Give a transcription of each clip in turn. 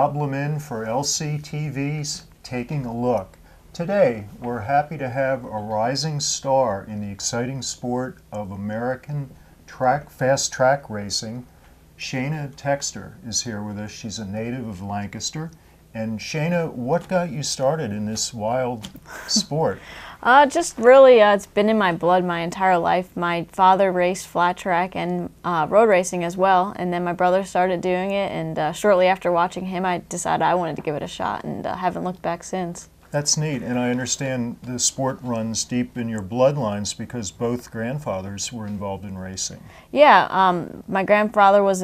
Problem In for LCTV's Taking a Look. Today, we're happy to have a rising star in the exciting sport of American fast track racing. Shayna Texter is here with us. She's a native of Lancaster. And Shayna, what got you started in this wild sport? Just really, it's been in my blood my entire life. My father raced flat track and road racing as well, and then my brother started doing it, and shortly after watching him, I decided I wanted to give it a shot, and haven't looked back since. That's neat, and I understand the sport runs deep in your bloodlines because both grandfathers were involved in racing. Yeah, my grandfather was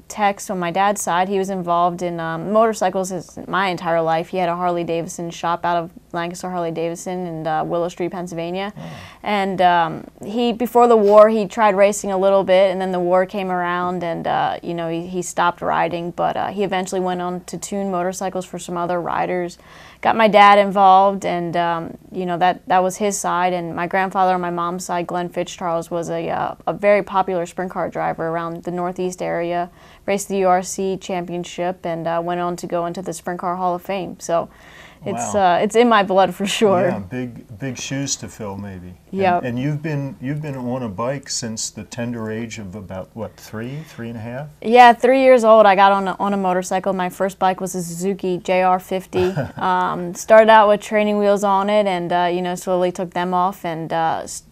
Tex on my dad's side. He was involved in motorcycles my entire life. He had a Harley-Davidson shop out of Lancaster Harley-Davidson in Willow Street, Pennsylvania. Oh. And before the war, he tried racing a little bit, and then the war came around, and he stopped riding. But he eventually went on to tune motorcycles for some other riders. Got my dad involved, and that was his side. And my grandfather on my mom's side, Glenn Fitzcharles, was a very popular sprint car driver around the Northeast area. Raced the URC championship, and went on to go into the Sprint Car Hall of Fame. So it's in my blood for sure. Yeah, big shoes to fill maybe. Yeah. And you've been on a bike since the tender age of about what, three and a half? Yeah, 3 years old. I got on a motorcycle. My first bike was a Suzuki JR50. Started out with training wheels on it, and slowly took them off, and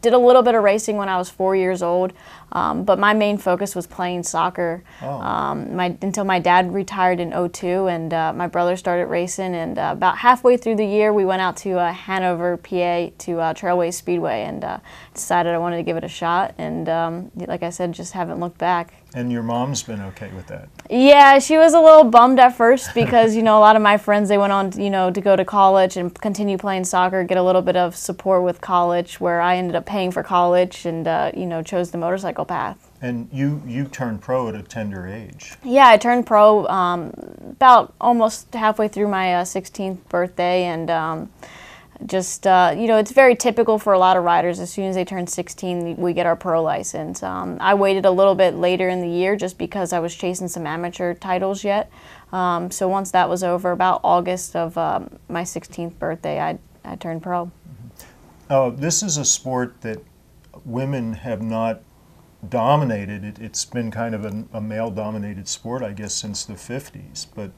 did a little bit of racing when I was 4 years old. But my main focus was playing soccer until my dad retired in '02, and my brother started racing. And about halfway through the year, we went out to Hanover, PA, to Trailways Speedway, and decided I wanted to give it a shot. And like I said, just haven't looked back. And your mom's been okay with that? Yeah, she was a little bummed at first because, a lot of my friends, they went on, to go to college and continue playing soccer, get a little bit of support with college, where I ended up paying for college and, chose the motorcycle path. And you turned pro at a tender age. Yeah, I turned pro about almost halfway through my 16th birthday, and it's very typical for a lot of riders. As soon as they turn 16, we get our pro license. I waited a little bit later in the year just because I was chasing some amateur titles yet. So once that was over, about August of my 16th birthday, I turned pro. Mm-hmm. This is a sport that women have not dominated. It's been kind of a male-dominated sport, I guess, since the 50s. But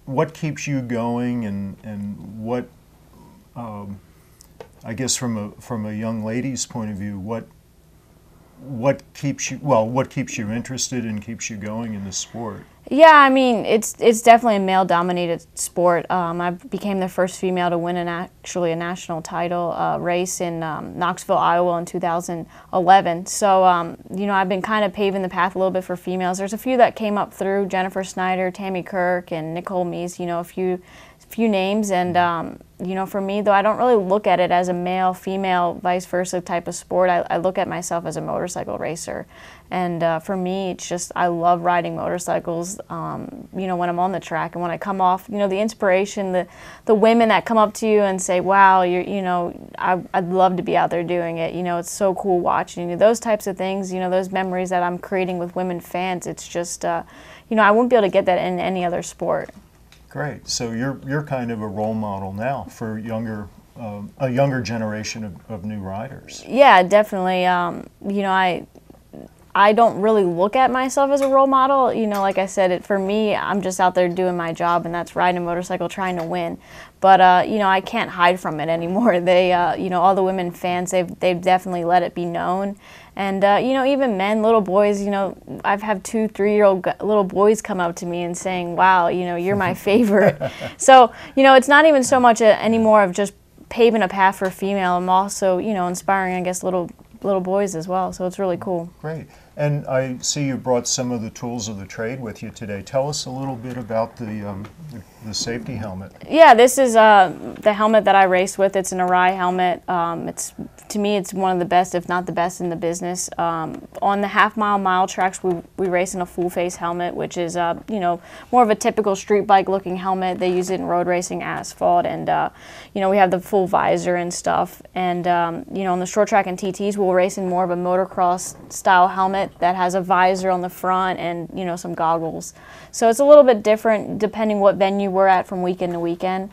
what keeps you going, and what, I guess from a young lady's point of view, what keeps you interested and keeps you going in the sport? Yeah, I mean, it's definitely a male-dominated sport. I became the first female to win a national title race in Knoxville, Iowa in 2011. So, I've been kind of paving the path a little bit for females. There's a few that came up through: Jennifer Snyder, Tammy Kirk, and Nicole Meese, a few names. And, for me, though, I don't really look at it as a male-female, vice versa type of sport. I look at myself as a motorcycle racer. And for me, it's just, I love riding motorcycles, when I'm on the track and when I come off, the inspiration, the women that come up to you and say, wow, I'd love to be out there doing it. It's so cool watching you. Those types of things, those memories that I'm creating with women fans, it's just, I wouldn't be able to get that in any other sport. Great. So you're kind of a role model now for a younger generation of new riders. Yeah, definitely. I don't really look at myself as a role model. Like I said, for me, I'm just out there doing my job, and that's riding a motorcycle, trying to win. But, I can't hide from it anymore. They, all the women fans, they've definitely let it be known. And, even men, little boys, I've had 2, 3-year-old little boys come up to me and saying, wow, you're my favorite. So, it's not even so much anymore of just paving a path for a female. I'm also, inspiring, I guess, little boys as well. So it's really cool. Great. And I see you brought some of the tools of the trade with you today. Tell us a little bit about the the safety helmet. Yeah, this is the helmet that I race with. It's an Arai helmet. To me, it's one of the best, if not the best, in the business. On the half-mile tracks, we race in a full-face helmet, which is more of a typical street bike-looking helmet. They use it in road racing, asphalt, and we have the full visor and stuff. And on the short track and TTs, we'll race in more of a motocross-style helmet that has a visor on the front and some goggles. So it's a little bit different depending what venue we're at from weekend to weekend.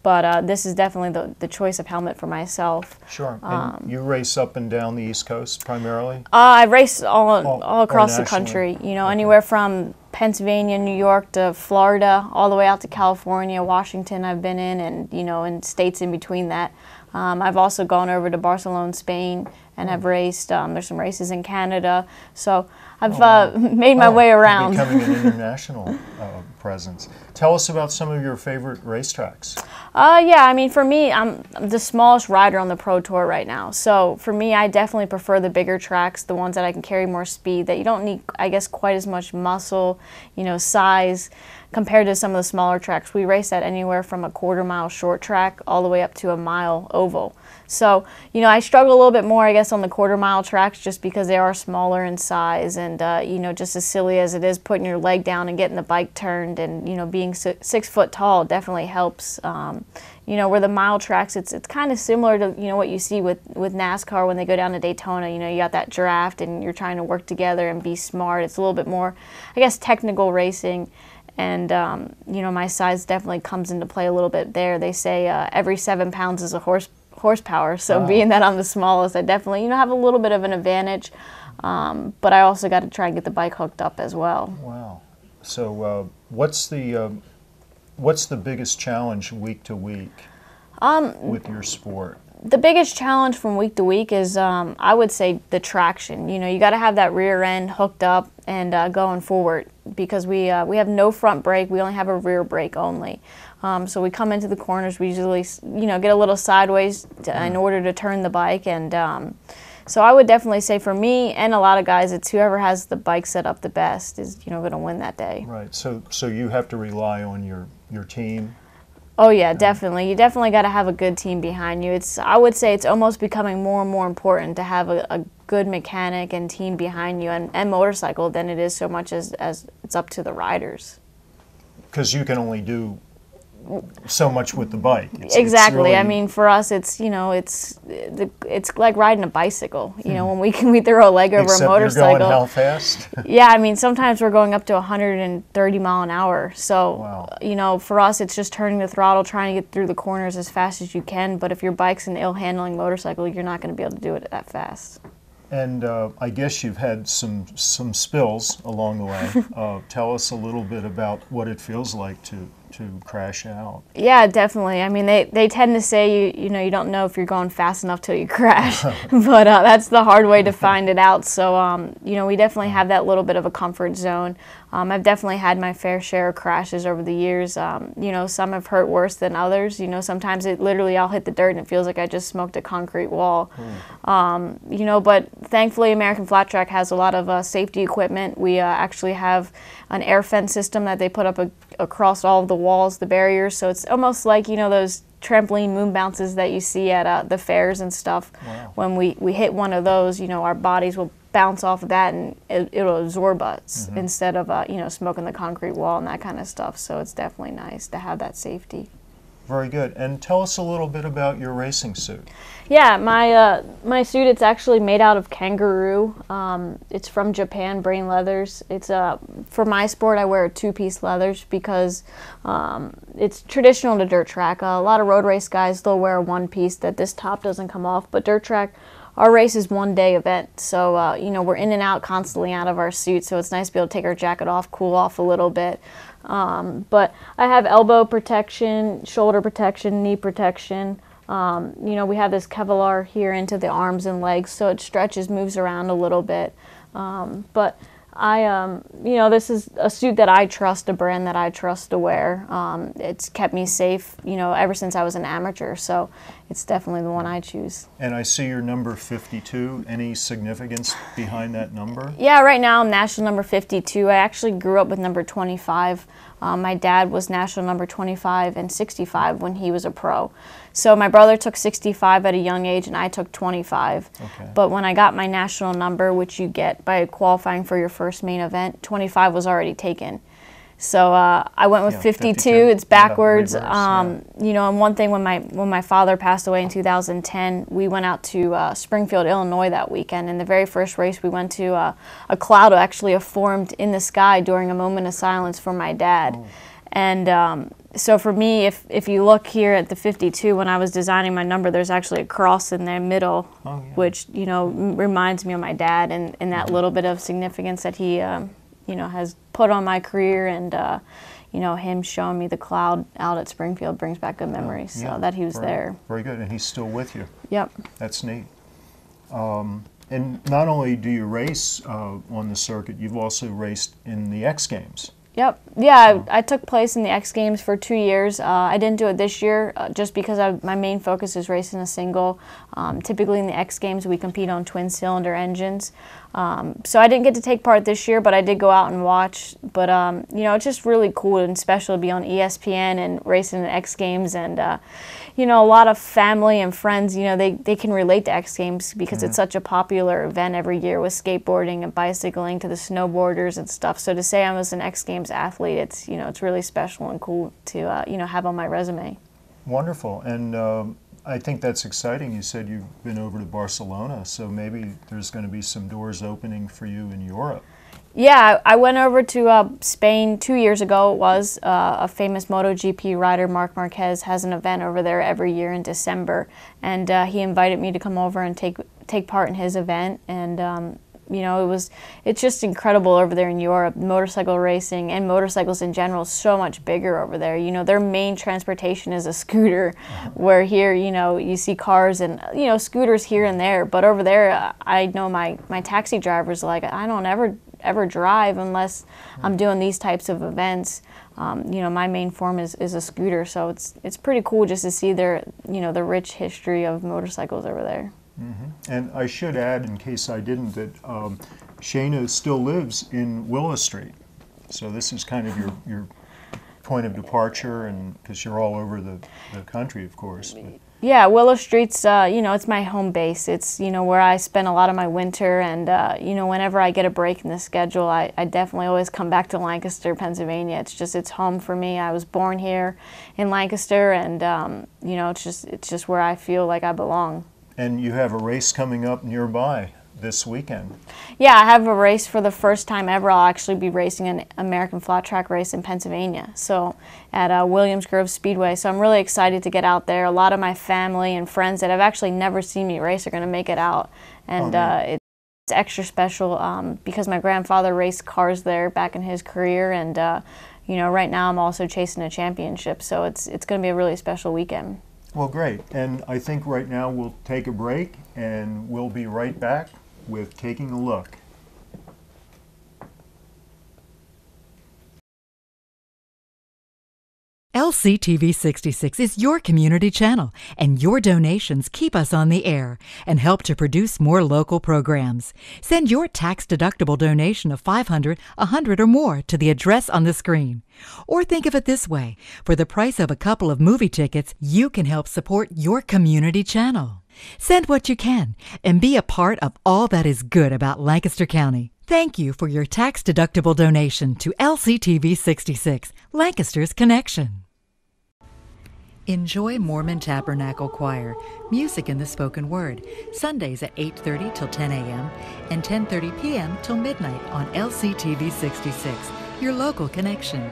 But this is definitely the choice of helmet for myself. Sure. And you race up and down the East Coast primarily? I race all across the country. Anywhere from Pennsylvania, New York to Florida, all the way out to California, Washington I've been in, and in states in between that. I've also gone over to Barcelona, Spain, and have raced. There's some races in Canada. So I've made my way around. Becoming an international presence. Tell us about some of your favorite racetracks. Yeah, I mean, for me, I'm the smallest rider on the Pro Tour right now. So for me, I definitely prefer the bigger tracks, the ones that I can carry more speed, that you don't need, I guess, quite as much muscle, size, compared to some of the smaller tracks. We race at anywhere from a quarter-mile short track all the way up to a mile oval. So, I struggle a little bit more, I guess, on the quarter-mile tracks just because they are smaller in size and, just as silly as it is putting your leg down and getting the bike turned and, being 6 foot tall definitely helps. Where the mile tracks, it's kind of similar to, what you see with NASCAR when they go down to Daytona. You got that draft and you're trying to work together and be smart. It's a little bit more, I guess, technical racing. And, my size definitely comes into play a little bit there. They say every 7 pounds is a horsepower. So wow. Being that I'm the smallest, I definitely, have a little bit of an advantage. But I also got to try and get the bike hooked up as well. Wow. So what's the biggest challenge week to week with your sport? The biggest challenge from week to week is, I would say, the traction. You got to have that rear end hooked up and going forward because we have no front brake. We only have a rear brake only. So we come into the corners. We usually, get a little sideways in order to turn the bike. And so I would definitely say for me and a lot of guys, it's whoever has the bike set up the best is, going to win that day. Right. So you have to rely on your team. Oh yeah, definitely. You definitely got to have a good team behind you. I would say it's almost becoming more and more important to have a good mechanic and team behind you and motorcycle than it is so much as it's up to the riders. Because you can only do so much with the bike. Exactly. It's really, I mean, for us, it's like riding a bicycle. When we throw a leg over except a motorcycle. You're going how fast? Yeah, I mean, sometimes we're going up to 130 mile an hour. So, wow. For us, it's just turning the throttle, trying to get through the corners as fast as you can. But if your bike's an ill-handling motorcycle, you're not going to be able to do it that fast. And I guess you've had some spills along the way. Tell us a little bit about what it feels like to crash out. Yeah, definitely. I mean, they tend to say you don't know if you're going fast enough till you crash, but that's the hard way to find it out. So we definitely have that little bit of a comfort zone. I've definitely had my fair share of crashes over the years. Some have hurt worse than others. Sometimes I'll hit the dirt and it feels like I just smoked a concrete wall. But thankfully American Flat Track has a lot of safety equipment. We actually have an air fence system that they put up across all of the walls, the barriers. So it's almost like, those trampoline moon bounces that you see at the fairs and stuff. Wow. When we hit one of those, our bodies will bounce off of that and it'll absorb us instead of smoking the concrete wall and that kind of stuff. So it's definitely nice to have that safety. Very good. And tell us a little bit about your racing suit. Yeah, my suit, it's actually made out of kangaroo. It's from Japan, Brain Leathers. It's for my sport, I wear a two-piece leathers because it's traditional to dirt track. A lot of road race guys, they'll wear a one-piece that this top doesn't come off, but dirt track, our race is one-day event, so we're in and out constantly out of our suit, so it's nice to be able to take our jacket off, cool off a little bit. But I have elbow protection, shoulder protection, knee protection. We have this Kevlar here into the arms and legs, so it stretches, moves around a little bit. But this is a suit that I trust, a brand that I trust to wear. It's kept me safe, ever since I was an amateur, so it's definitely the one I choose. And I see your number 52. Any significance behind that number? Yeah, right now I'm national number 52. I actually grew up with number 25 My dad was national number 25 and 65 when he was a pro. So my brother took 65 at a young age and I took 25. Okay. But when I got my national number, which you get by qualifying for your first main event, 25 was already taken. So I went with 52. It's backwards. You know, and one thing, when my father passed away in 2010, we went out to Springfield, Illinois that weekend. And the very first race we went to, a cloud actually formed in the sky during a moment of silence for my dad. Oh. And so for me, if you look here at the 52, when I was designing my number, there's actually a cross in the middle, which, you know, reminds me of my dad and that little bit of significance that he you know, has put on my career, and you know, him showing me the cloud out at Springfield brings back good memories. So that he was there. Very good, and he's still with you. Yep. That's neat. And not only do you race on the circuit, you've also raced in the X Games. Yep. Yeah, I took place in the X Games for 2 years. I didn't do it this year just because my main focus is racing a single. Typically in the X Games we compete on twin-cylinder engines. So I didn't get to take part this year, but I did go out and watch. But you know, it's just really cool and special to be on ESPN and racing the X Games. And you know, a lot of family and friends, you know, they can relate to X Games because it's such a popular event every year, with skateboarding and bicycling to the snowboarders and stuff. So to say I was an X Games athlete, it's, you know, it's really special and cool to you know, have on my resume. Wonderful. And I think that's exciting. You said you've been over to Barcelona, so maybe there's going to be some doors opening for you in Europe. Yeah, I went over to Spain 2 years ago. It was a famous MotoGP rider, Marc Marquez, has an event over there every year in December, and he invited me to come over and take part in his event. And you know, it's just incredible over there in Europe. Motorcycle racing and motorcycles in general is so much bigger over there. You know, their main transportation is a scooter, where here, you know, you see cars and, you know, scooters here and there. But over there, I know my taxi drivers, like, I don't ever drive unless I'm doing these types of events. You know, my main form is a scooter, so it's pretty cool just to see their, you know, the rich history of motorcycles over there. And I should add, in case I didn't, that Shayna still lives in Willow Street. So this is kind of your point of departure, and because you're all over the country, of course. But. Yeah, Willow Street's, you know, it's my home base. It's, you know, where I spend a lot of my winter, and, you know, whenever I get a break in the schedule, I definitely always come back to Lancaster, Pennsylvania. It's home for me. I was born here in Lancaster, and, you know, it's just where I feel like I belong. And you have a race coming up nearby this weekend. Yeah, I have a race for the first time ever. I'll actually be racing an American flat track race in Pennsylvania, so at Williams Grove Speedway. So I'm really excited to get out there. A lot of my family and friends that have actually never seen me race are going to make it out, and it's extra special because my grandfather raced cars there back in his career, and you know, right now I'm also chasing a championship, so it's going to be a really special weekend. Well, great. And I think right now we'll take a break, and we'll be right back with Taking a Look. LCTV 66 is your community channel, and your donations keep us on the air and help to produce more local programs. Send your tax-deductible donation of $500, $100, or more to the address on the screen. Or think of it this way: for the price of a couple of movie tickets, you can help support your community channel. Send what you can and be a part of all that is good about Lancaster County. Thank you for your tax-deductible donation to LCTV 66, Lancaster's Connection. Enjoy Mormon Tabernacle Choir, music in the spoken word, Sundays at 8:30 till 10 a.m. and 10:30 p.m. till midnight on LCTV 66, your local connection.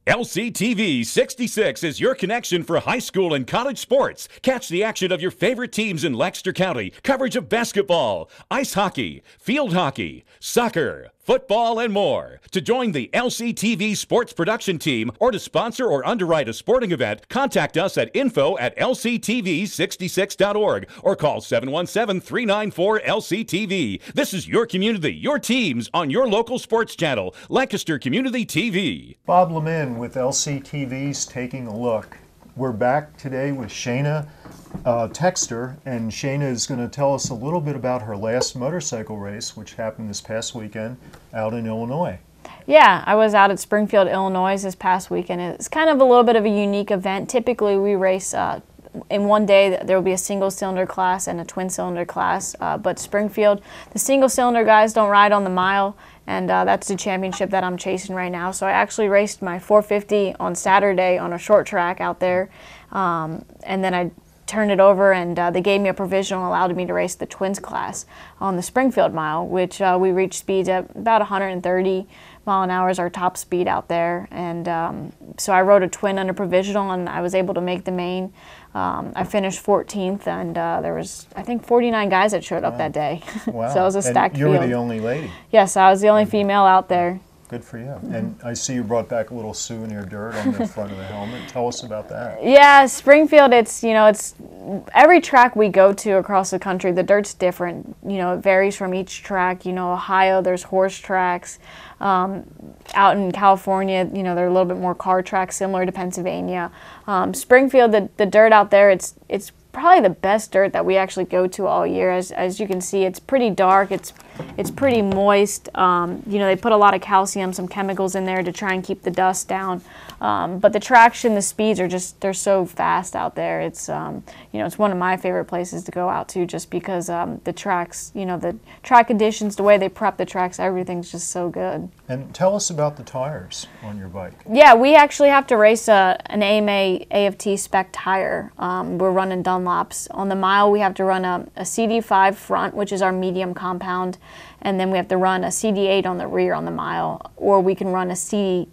LCTV 66 is your connection for high school and college sports. Catch the action of your favorite teams in Lancaster County. Coverage of basketball, ice hockey, field hockey, soccer, football, and more. To join the LCTV sports production team or to sponsor or underwrite a sporting event, contact us at info@lctv66.org or call 717-394-LCTV. This is your community, your teams on your local sports channel, Lancaster Community TV. Bob Lemin with LCTV's Taking a Look. We're back today with Shayna Texter, and Shayna is going to tell us a little bit about her last motorcycle race, which happened this past weekend out in Illinois. Yeah, I was out at Springfield, Illinois this past weekend. It's kind of a little bit of a unique event. Typically, we race in one day. There will be a single-cylinder class and a twin-cylinder class, but Springfield, the single-cylinder guys don't ride on the mile, and that's the championship that I'm chasing right now. So I actually raced my 450 on Saturday on a short track out there, and then I turned it over, and they gave me a provisional, allowed me to race the twins class on the Springfield mile, which we reached speeds at about 130 mile an hour is our top speed out there. And so I rode a twin under provisional, and I was able to make the main. I finished 14th, and there was, I think, 49 guys that showed up that day. Wow. So it was a stacked field. You were the only lady. Yes, I was the only female out there. Good for you. And I see you brought back a little souvenir dirt on the front of the helmet. Tell us about that. Yeah, Springfield, it's every track we go to across the country, the dirt's different. It varies from each track. Ohio, there's horse tracks. Out in California, they're a little bit more car tracks, similar to Pennsylvania. Springfield, the dirt out there, it's probably the best dirt that we actually go to all year. As you can see, it's pretty dark. It's pretty moist. They put a lot of calcium, some chemicals in there to try and keep the dust down. But the traction, the speeds are they're so fast out there. It's it's one of my favorite places to go out to, just because the tracks, the track conditions, the way they prep the tracks, everything's just so good. And tell us about the tires on your bike. Yeah, we actually have to race an AMA AFT spec tire. We're running Dunlops. On the mile, we have to run a CD5 front, which is our medium compound, and then we have to run a CD8 on the rear on the mile, or we can run a CD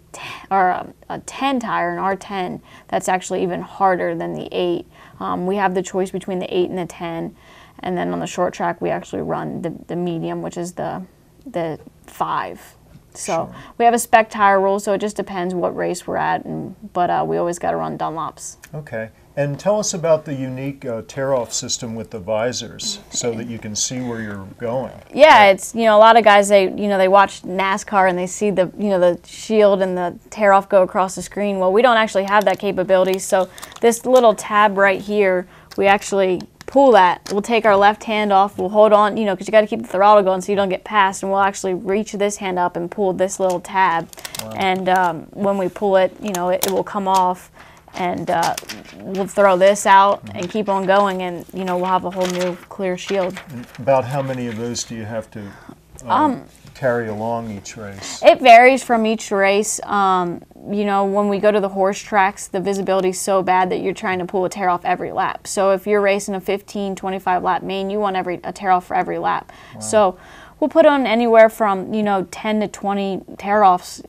or a 10 tire, an R10. That's actually even harder than the 8. We have the choice between the 8 and the 10, and then on the short track, we actually run the medium, which is the 5. So Sure. we have a spec tire rule, so it just depends what race we're at, but we always got to run Dunlops. Okay. And tell us about the unique tear-off system with the visors, so that you can see where you're going. Yeah, it's a lot of guys, they watch NASCAR and they see the the shield and the tear-off go across the screen. Well, we don't actually have that capability, so this little tab right here, we actually pull that. We'll take our left hand off, we'll hold on, because you got to keep the throttle going so you don't get past, and we'll actually reach this hand up and pull this little tab. Wow. And when we pull it, it will come off, and we'll throw this out and keep on going, and we'll have a whole new clear shield. And about how many of those do you have to carry along each race? It varies from each race. When we go to the horse tracks, the visibility is so bad that you're trying to pull a tear off every lap. So if you're racing a 15, 25 lap main, you want a tear off for every lap. Wow. So we'll put on anywhere from 10 to 20 tear offs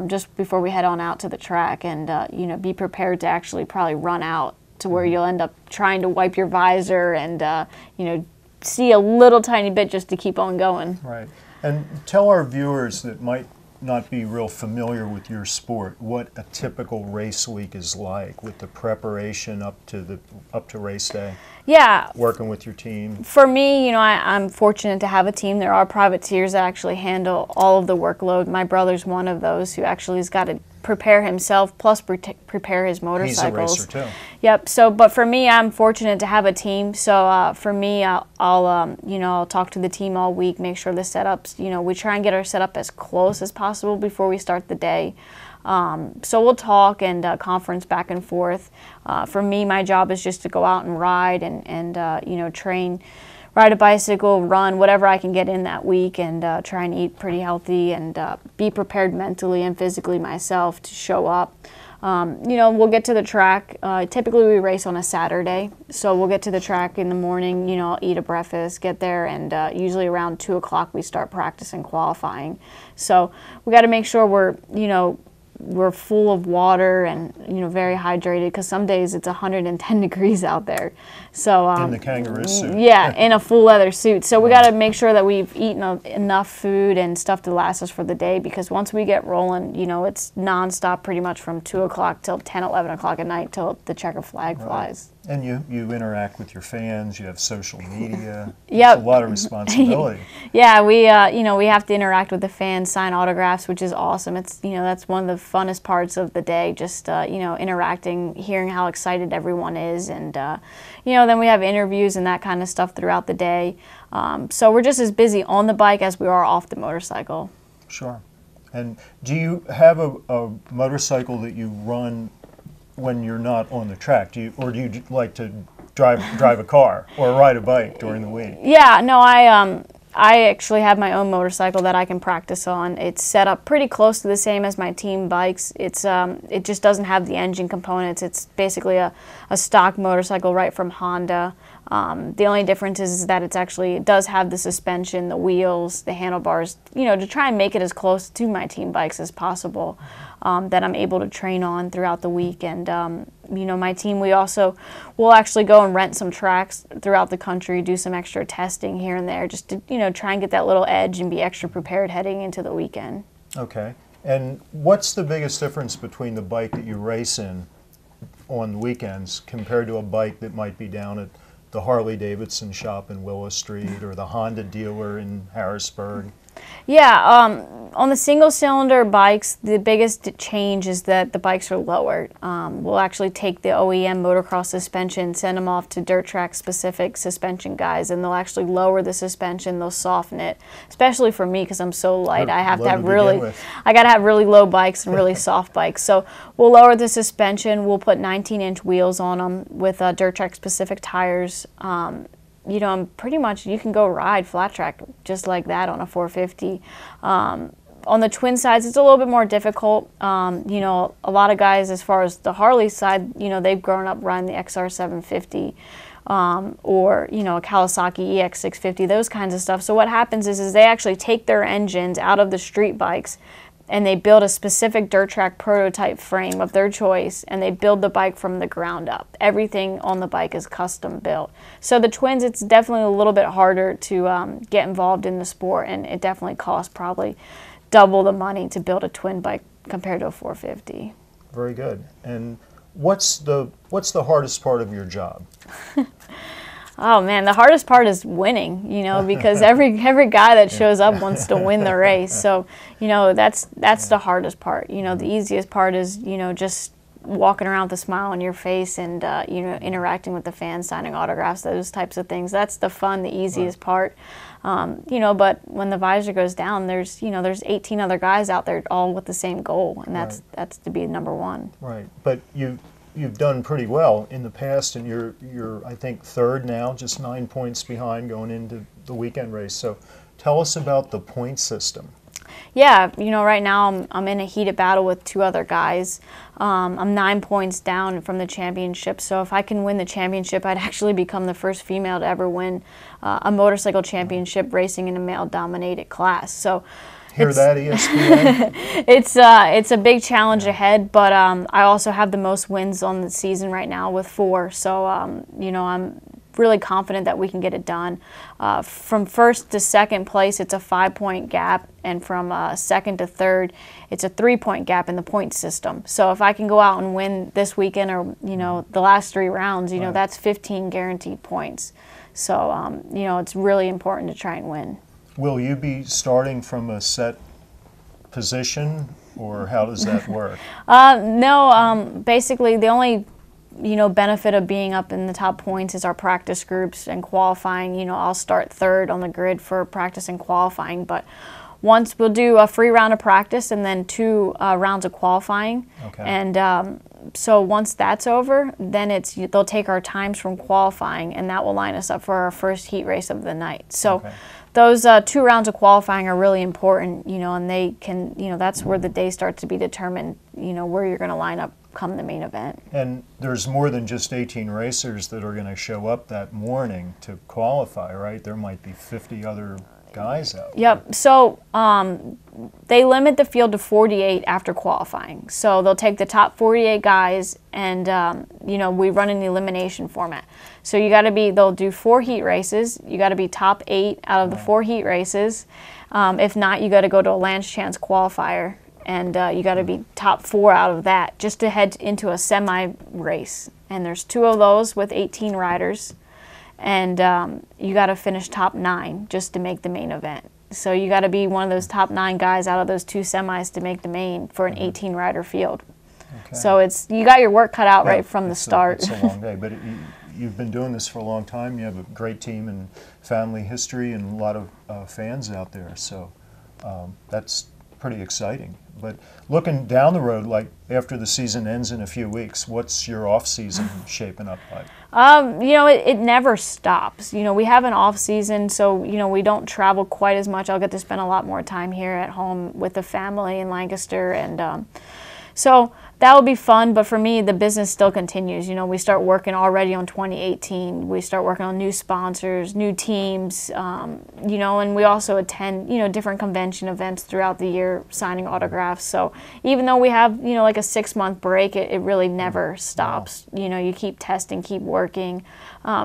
just before we head on out to the track, and be prepared to actually probably run out to where you'll end up trying to wipe your visor and see a little tiny bit just to keep on going. Right. And tell our viewers that might not be real familiar with your sport what a typical race week is like, with the preparation up to race day. Yeah. Working with your team. For me, I'm fortunate to have a team. There are privateers that actually handle all of the workload. My brother's one of those who actually has got to prepare himself, plus prepare his motorcycles. He's a racer too. Yep. So, but for me, I'm fortunate to have a team. So for me, I'll talk to the team all week, make sure the setups. We try and get our setup as close as possible before we start the day. So we'll talk and conference back and forth. For me, my job is just to go out and ride and train, ride a bicycle, run, whatever I can get in that week, and try and eat pretty healthy and be prepared mentally and physically myself to show up. We'll get to the track. Typically we race on a Saturday, so we'll get to the track in the morning, I'll eat a breakfast, get there, and usually around 2 o'clock we start practice and qualifying. So we got to make sure we're, we're full of water and, very hydrated, because some days it's 110 degrees out there. So in the kangaroo suit. Yeah, in a full leather suit. So we got to make sure that we've eaten enough food and stuff to last us for the day, because once we get rolling, it's nonstop pretty much from 2 o'clock till 10, 11 o'clock at night till the checker flag flies. And you interact with your fans. You have social media. Yep. It's a lot of responsibility. Yeah, we we have to interact with the fans, sign autographs, which is awesome. It's that's one of the funnest parts of the day. Just interacting, hearing how excited everyone is, and then we have interviews and that kind of stuff throughout the day. So we're just as busy on the bike as we are off the motorcycle. Sure. And do you have a motorcycle that you run when you're not on the track? Do you like to drive a car or ride a bike during the week? Yeah, no, I actually have my own motorcycle that I can practice on. It's set up pretty close to the same as my team bikes. It's it just doesn't have the engine components. It's basically a stock motorcycle right from Honda. The only difference is that it does have the suspension, the wheels, the handlebars, to try and make it as close to my team bikes as possible, that I'm able to train on throughout the week. And, my team, we'll actually go and rent some tracks throughout the country, do some extra testing here and there, just to, try and get that little edge and be extra prepared heading into the weekend. Okay. And what's the biggest difference between the bike that you race in on the weekends compared to a bike that might be down at the Harley-Davidson shop in Willow Street or the Honda dealer in Harrisburg? Yeah, on the single-cylinder bikes, the biggest change is that the bikes are lowered. We'll actually take the OEM motocross suspension, send them off to dirt track specific suspension guys, and they'll actually lower the suspension. They'll soften it, especially for me because I'm so light. I got to have really low bikes and really soft bikes. So we'll lower the suspension. We'll put 19-inch wheels on them with dirt track specific tires. Pretty much you can go ride flat track just like that on a 450. On the twin sides, it's a little bit more difficult. A lot of guys, as far as the Harley side, they've grown up riding the XR 750 or, a Kawasaki EX650, those kinds of stuff. So what happens is they actually take their engines out of the street bikes and they build a specific dirt track prototype frame of their choice, and they build the bike from the ground up. Everything on the bike is custom built. So the twins, it's definitely a little bit harder to get involved in the sport, and it definitely costs probably double the money to build a twin bike compared to a 450. Very good. And what's the hardest part of your job? Oh man, the hardest part is winning, because every guy that shows up wants to win the race. So, that's the hardest part. The easiest part is, just walking around with a smile on your face and, interacting with the fans, signing autographs, those types of things. That's the fun, the easiest part. But when the visor goes down, there's 18 other guys out there all with the same goal, and that's to be number one. Right. But you've done pretty well in the past, and you're I think third now, just 9 points behind going into the weekend race. So tell us about the point system. Yeah, right now I'm in a heated battle with two other guys. I'm 9 points down from the championship, so if I can win the championship, I'd actually become the first female to ever win a motorcycle championship racing in a male-dominated class. So. Hear that, ESPN? It's a big challenge ahead, but I also have the most wins on the season right now with 4. So I'm really confident that we can get it done. From first to second place, it's a 5-point gap, and from second to third, it's a 3-point gap in the point system. So if I can go out and win this weekend, or the last 3 rounds, that's 15 guaranteed points. So it's really important to try and win. Will you be starting from a set position, or how does that work? No, basically the only benefit of being up in the top points is our practice groups and qualifying. I'll start third on the grid for practice and qualifying, but once we'll do a free round of practice and then 2 rounds of qualifying. Okay. And so once that's over, then they'll take our times from qualifying, and that will line us up for our first heat race of the night. So. Okay. Those 2 rounds of qualifying are really important, and they can, that's where the day starts to be determined, where you're going to line up come the main event. And there's more than just 18 racers that are going to show up that morning to qualify, right? There might be 50 other guys out. Yep. So they limit the field to 48 after qualifying. So they'll take the top 48 guys, and we run an elimination format. So you got to be. They'll do 4 heat races. You got to be top 8 out of the 4 heat races. If not, you got to go to a last chance qualifier, and you got to be top 4 out of that just to head into a semi race. And there's 2 of those with 18 riders. And you got to finish top 9 just to make the main event. So you got to be one of those top 9 guys out of those 2 semis to make the main for an 18-rider field. Okay. So you got your work cut out right from the start. It's a long day, but you've been doing this for a long time. You have a great team and family history and a lot of fans out there. So that's pretty exciting. But looking down the road, like after the season ends in a few weeks, what's your off season shaping up like? It never stops. We have an off season, so we don't travel quite as much. I'll get to spend a lot more time here at home with the family in Lancaster, and so that will be fun. But for me, the business still continues. We start working already on 2018. We start working on new sponsors, new teams, and we also attend, different convention events throughout the year, signing autographs. So even though we have, like a 6-month break, it really never stops. Wow. You keep testing, keep working.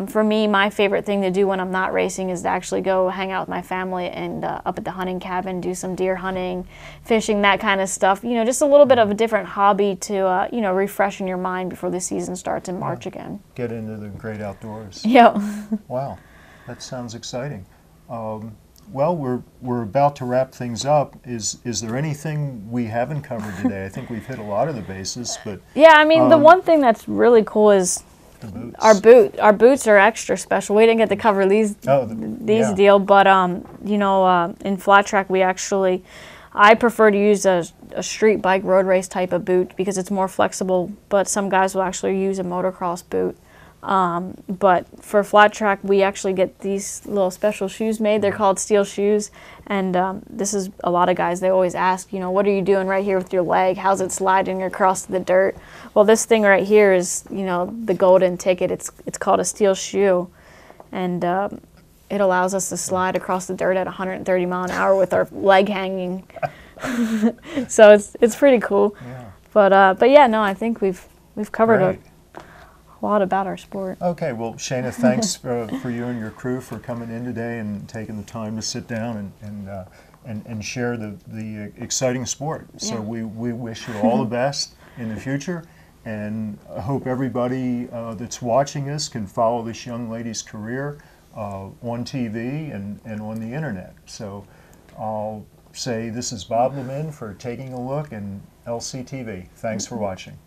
For me, my favorite thing to do when I'm not racing is to actually go hang out with my family and up at the hunting cabin, do some deer hunting, fishing, that kind of stuff. Just a little bit of a different hobby to, refreshing your mind before the season starts in March again. Get into the great outdoors. Yep. Wow, that sounds exciting. Well, we're about to wrap things up. Is there anything we haven't covered today? I think we've hit a lot of the bases, but yeah, the one thing that's really cool is boots. Our boots are extra special. We didn't get to cover these deal, but in flat track I prefer to use a street bike road race type of boot because it's more flexible, but some guys will actually use a motocross boot. But for flat track, we actually get these little special shoes made. They're called steel shoes, and this is a lot of guys, they always ask, what are you doing right here with your leg? How's it sliding across the dirt? Well, this thing right here is, the golden ticket. It's called a steel shoe, and it allows us to slide across the dirt at 130 mile an hour with our leg hanging. So it's pretty cool. Yeah. But yeah, no, I think we've covered a lot about our sport. Okay, well, Shayna, thanks for you and your crew for coming in today and taking the time to sit down and share the exciting sport. Yeah. So we wish you all the best in the future, and I hope everybody that's watching us can follow this young lady's career on TV and on the internet. So I'll say this is Bob Lemin for Taking a Look and LCTV. Thanks for watching.